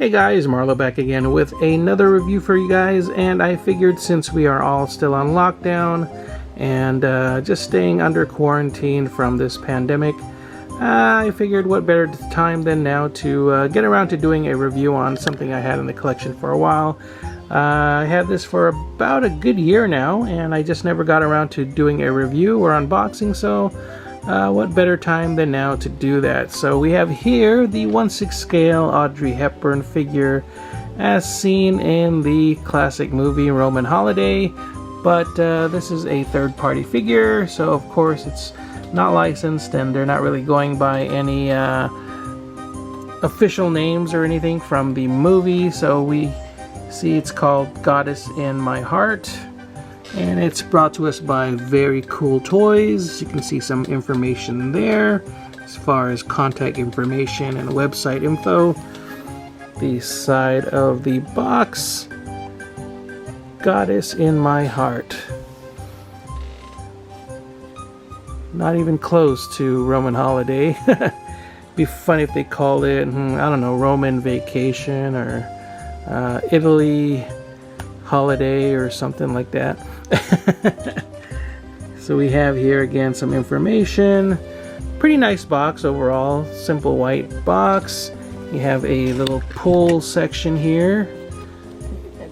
Hey guys, Marlo back again with another review for you guys, and I figured since we are all still on lockdown and just staying under quarantine from this pandemic, I figured what better time than now to get around to doing a review on something I had in the collection for a while. I had this for about a good year now, and I just never got around to doing a review or unboxing, so what better time than now to do that. So we have here the 1/6 scale Audrey Hepburn figure as seen in the classic movie RomanHoliday, but this is a third-party figure, so of course it's not licensed and they're not really going by any official names or anything from the movie. So we see it's called Goddess in My Heart, and it's brought to us by Verycool Toys. You can see some information there as far as contact information and website info. The side of the box, Goddess in My Heart. Not even close to RomanHoliday. Be funny if they called it, I don't know, Roman Vacation or Italy Holiday or something like that. So we have here again some information. Pretty nice box overall, simple white box. You have a little pull section here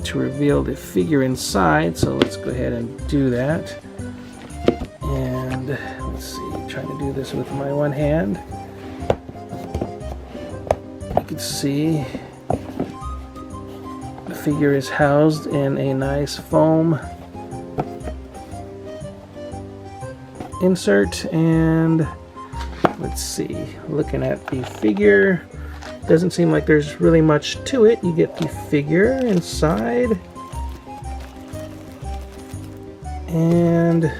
to reveal the figure inside, so let's go ahead and do that. And let's see, trying to do this with my one hand. You can see the figure is housed in a nice foam insert, and let's see, looking at the figure, doesn't seem like there's really much to it. You get the figure inside, and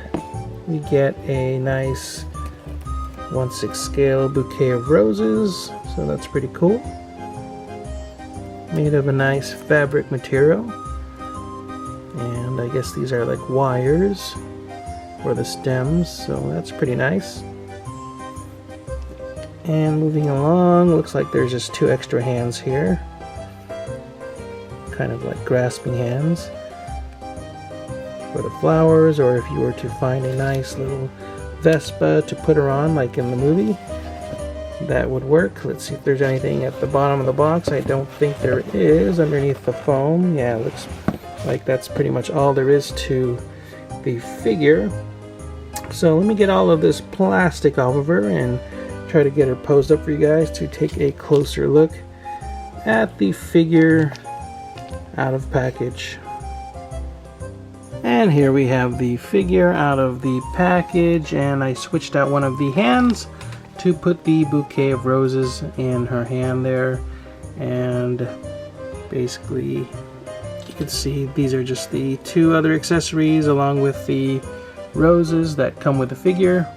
we get a nice 1/6 scale bouquet of roses, so that's pretty cool. Made of a nice fabric material, and I guess these are like wires for the stems, so that's pretty nice. And moving along, looks like there's just two extra hands here, kind of like grasping hands for the flowers, or if you were to find a nice little Vespa to put her on like in the movie, that would work. Let's see if there's anything at the bottom of the box. I don't think there is underneath the foam. Yeah, it looks like that's pretty much all there is to the figure. So let me get all of this plastic off of her and try to get her posed up for you guys to take a closer look at the figure out of package. And here we have the figure out of the package, and I switched out one of the hands to put the bouquet of roses in her hand there. And basically you can see these are just the two other accessories along with the roses that come with the figure.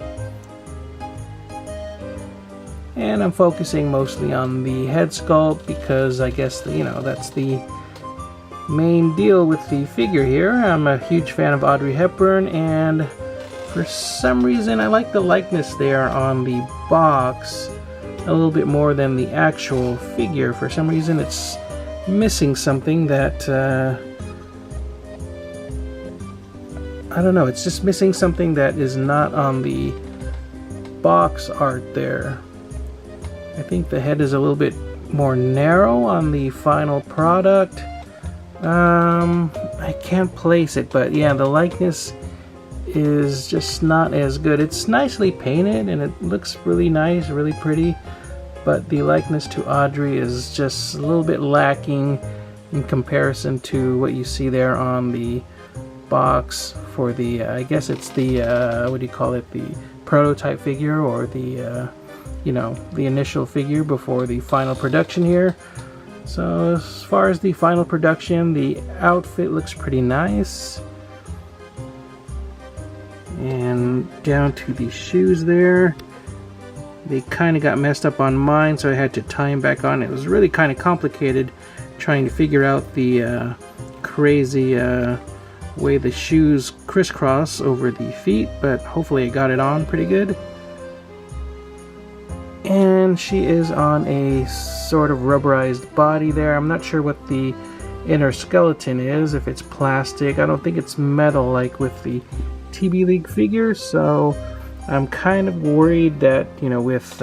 And I'm focusing mostly on the head sculpt because I guess that's the main deal with the figure here. I'm a huge fan of Audrey Hepburn, and for some reason I like the likeness there on the box a little bit more than the actual figure. For some reason it's missing something that I don't know, it's just missing something that is not on the box art there. I think the head is a little bit more narrow on the final product. I can't place it, but yeah, the likeness is just not as good. It's nicely painted and it looks really nice, really pretty, but the likeness to Audrey is just a little bit lacking in comparison to what you see there on the box for the I guess it's the what do you call it, the prototype figure, or the the initial figure before the final production here. So as far as the final production, the outfit looks pretty nice, and down to the shoes there, they kind of got messed up on mine, so I had to tie them back on. It was really kind of complicated trying to figure out the crazy way the shoes crisscross over the feet, but hopefully I got it on pretty good. And again, she is on a sort of rubberized body there. I'm not sure what the inner skeleton is, if it's plastic. I don't think it's metal like with the TB League figure, so I'm kind of worried that, you know, with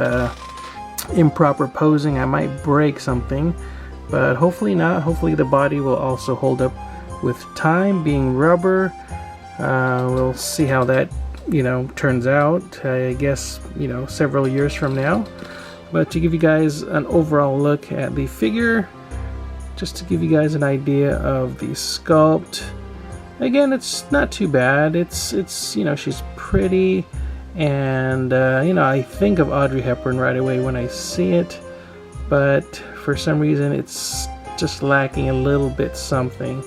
improper posing I might break something, but hopefully not. Hopefully the body will also hold up with time, being rubber. We'll see how that, you know, turns out, I guess, you know, several years from now. But to give you guys an overall look at the figure, just to give you guys an idea of the sculpt, again, it's not too bad. It's you know, she's pretty, and you know, I think of Audrey Hepburn right away when I see it, but for some reason it's just lacking a little bit something.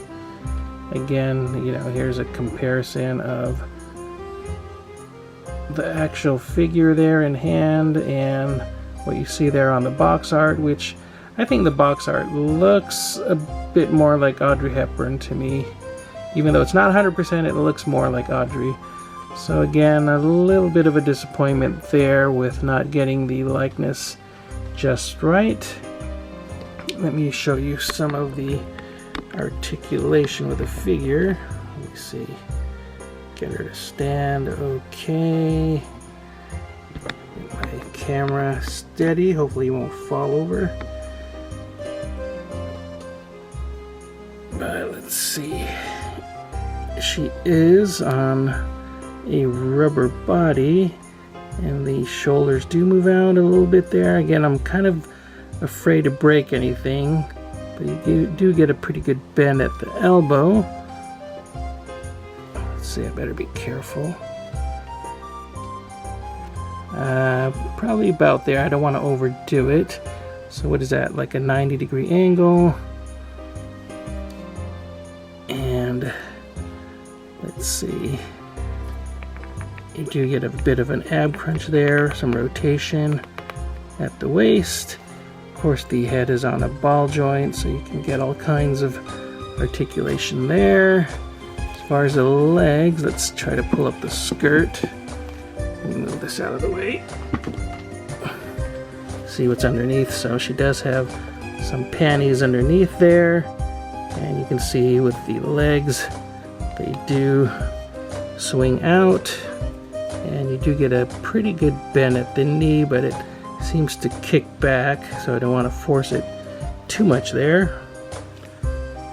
Again, you know, here's a comparison of the actual figure there in hand and what you see there on the box art, which I think the box art looks a bit more like Audrey Hepburn to me. Even though it's not 100%, it looks more like Audrey. So again, a little bit of a disappointment there with not getting the likeness just right. Let me show you some of the articulation with the figure. Let me see. Get her to stand okay. Get my camera steady. Hopefully it won't fall over. But let's see. She is on a rubber body, and the shoulders do move out a little bit there. Again, I'm kind of afraid to break anything, but you do get a pretty good bend at the elbow. Let's see, I better be careful. Probably about there. I don't want to overdo it. So what is that, like a 90-degree angle? And let's see, you do get a bit of an ab crunch there, some rotation at the waist. Of course, the head is on a ball joint, so you can get all kinds of articulation there. As far as the legs, let's try to pull up the skirt. Let me move this out of the way. See what's underneath. So she does have some panties underneath there, and you can see with the legs, they do swing out, and you do get a pretty good bend at the knee, but it seems to kick back, so I don't want to force it too much there.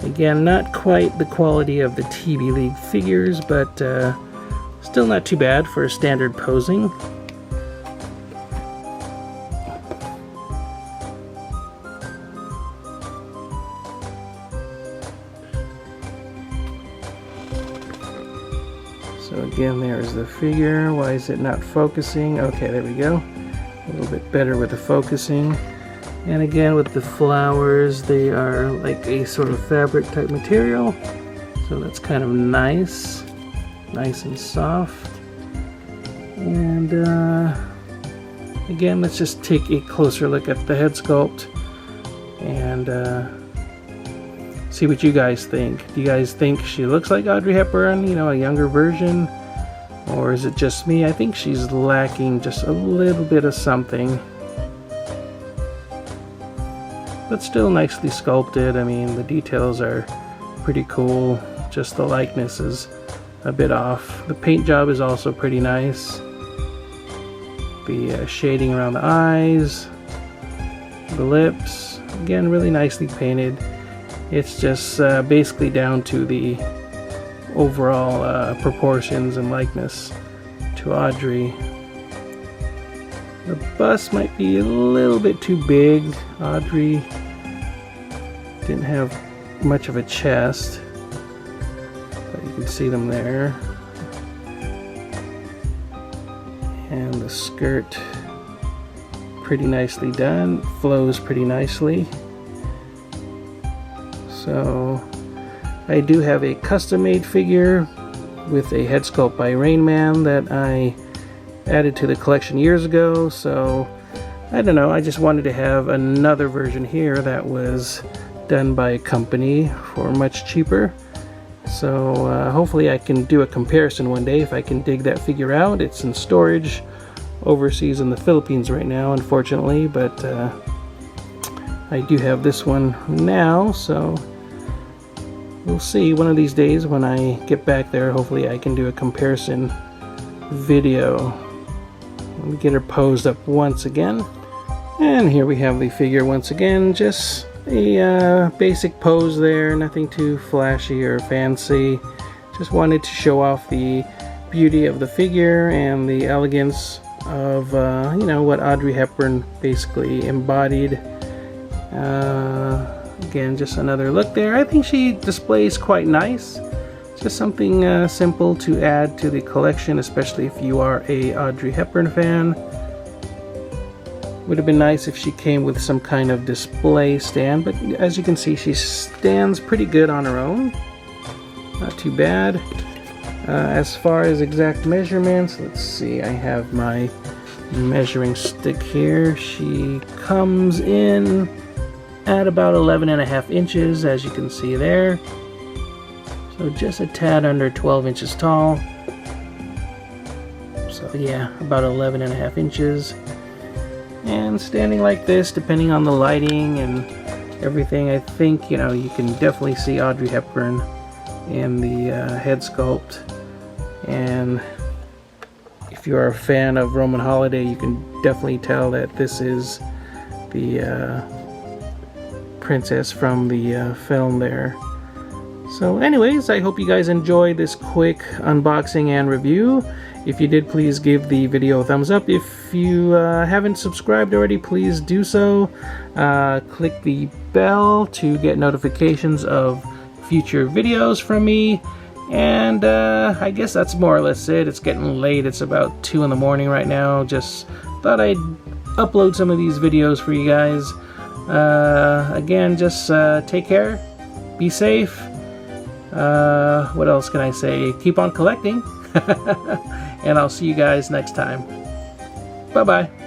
Again, not quite the quality of the TB League figures, but still not too bad for standard posing. So again, there's the figure. Why is it not focusing? Okay, there we go. A little bit better with the focusing. And again, with the flowers, they are like a sort of fabric type material. So that's kind of nice. Nice and soft. And again, let's just take a closer look at the head sculpt and see what you guys think. Do you guys think she looks like Audrey Hepburn, you know, a younger version? Or is it just me? I think she's lacking just a little bit of something. But still nicely sculpted. I mean, the details are pretty cool. Just the likeness is a bit off. The paint job is also pretty nice. The shading around the eyes, the lips, again, really nicely painted. It's just basically down to the overall proportions and likeness to Audrey. The bust might be a little bit too big. Audrey didn't have much of a chest, but you can see them there. And the skirt, pretty nicely done, flows pretty nicely. So I do have a custom made figure with a head sculpt by Rain Man that I added to the collection years ago, so I don't know, I just wanted to have another version here that was done by a company for much cheaper. So hopefully I can do a comparison one day if I can dig that figure out. It's in storage overseas in the Philippines right now, unfortunately, but I do have this one now, so we'll see one of these days when I get back there. Hopefully I can do a comparison video. Let me get her posed up once again. And here we have the figure once again, just a basic pose there, nothing too flashy or fancy. Just wanted to show off the beauty of the figure and the elegance of you know, what Audrey Hepburn basically embodied. Again, just another look there. I think she displays quite nice. Just something simple to add to the collection, especially if you are a Audrey Hepburn fan. Would have been nice if she came with some kind of display stand, but as you can see, she stands pretty good on her own. Not too bad. As far as exact measurements, let's see, I have my measuring stick here. She comes in at about 11.5 inches, as you can see there. So just a tad under 12 inches tall. So yeah, about 11.5 inches. And standing like this, depending on the lighting and everything, I think, you know, you can definitely see Audrey Hepburn in the head sculpt. And if you're a fan of RomanHoliday, you can definitely tell that this is the princess from the film there. So anyways, I hope you guys enjoyed this quick unboxing and review. If you did, please give the video a thumbs up. If you haven't subscribed already, please do so. Click the bell to get notifications of future videos from me. And I guess that's more or less it. It's getting late. It's about 2 in the morning right now. Just thought I'd upload some of these videos for you guys. Again, just take care. Be safe. What else can I say? Keep on collecting. And I'll see you guys next time. Bye-bye.